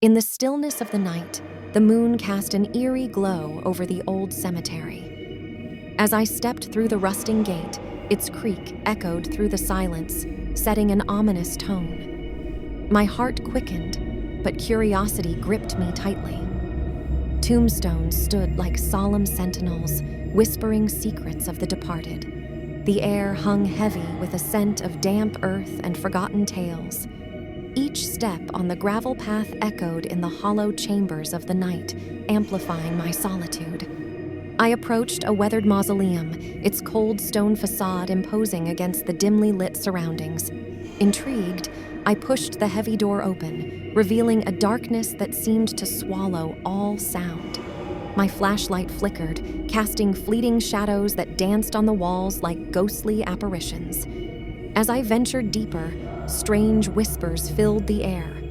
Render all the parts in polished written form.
In the stillness of the night, the moon cast an eerie glow over the old cemetery. As I stepped through the rusting gate, its creak echoed through the silence, setting an ominous tone. My heart quickened, but curiosity gripped me tightly. Tombstones stood like solemn sentinels, whispering secrets of the departed. The air hung heavy with a scent of damp earth and forgotten tales. Each step on the gravel path echoed in the hollow chambers of the night, amplifying my solitude. I approached a weathered mausoleum, its cold stone facade imposing against the dimly lit surroundings. Intrigued, I pushed the heavy door open, revealing a darkness that seemed to swallow all sound. My flashlight flickered, casting fleeting shadows that danced on the walls like ghostly apparitions. As I ventured deeper, strange whispers filled the air.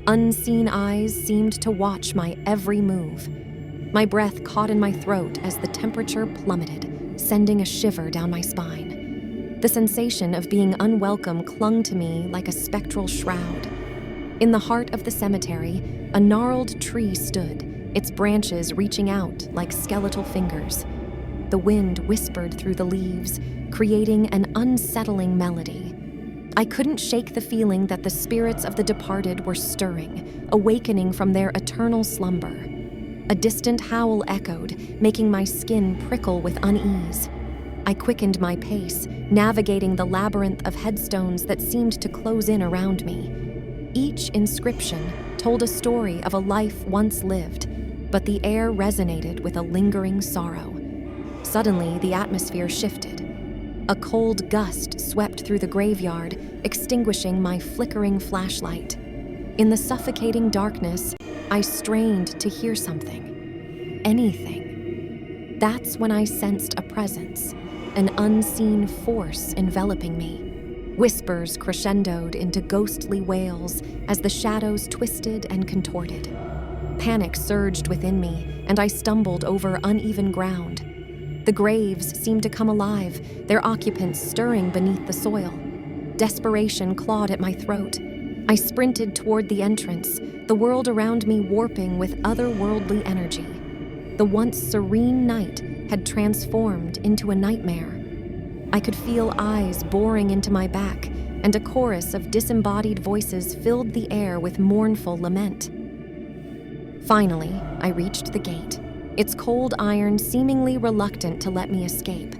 Unseen eyes seemed to watch my every move. My breath caught in my throat as the temperature plummeted, sending a shiver down my spine. The sensation of being unwelcome clung to me like a spectral shroud. In the heart of the cemetery, a gnarled tree stood, its branches reaching out like skeletal fingers. The wind whispered through the leaves, creating an unsettling melody. I couldn't shake the feeling that the spirits of the departed were stirring, awakening from their eternal slumber. A distant howl echoed, making my skin prickle with unease. I quickened my pace, navigating the labyrinth of headstones that seemed to close in around me. Each inscription told a story of a life once lived, but the air resonated with a lingering sorrow. Suddenly, the atmosphere shifted. A cold gust swept through the graveyard, extinguishing my flickering flashlight. In the suffocating darkness, I strained to hear something. Anything. That's when I sensed a presence, an unseen force enveloping me. Whispers crescendoed into ghostly wails as the shadows twisted and contorted. Panic surged within me, and I stumbled over uneven ground. The graves seemed to come alive, their occupants stirring beneath the soil. Desperation clawed at my throat. I sprinted toward the entrance, the world around me warping with otherworldly energy. The once serene night had transformed into a nightmare. I could feel eyes boring into my back, and a chorus of disembodied voices filled the air with mournful lament. Finally, I reached the gate, its cold iron seemingly reluctant to let me escape.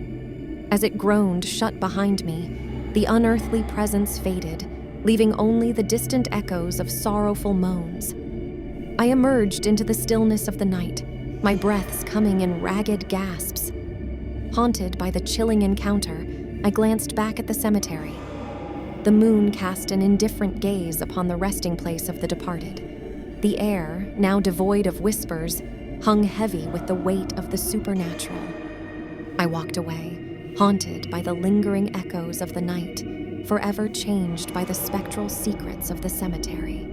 As it groaned shut behind me, the unearthly presence faded, leaving only the distant echoes of sorrowful moans. I emerged into the stillness of the night, my breaths coming in ragged gasps. Haunted by the chilling encounter, I glanced back at the cemetery. The moon cast an indifferent gaze upon the resting place of the departed. The air, now devoid of whispers, hung heavy with the weight of the supernatural. I walked away, haunted by the lingering echoes of the night, forever changed by the spectral secrets of the cemetery.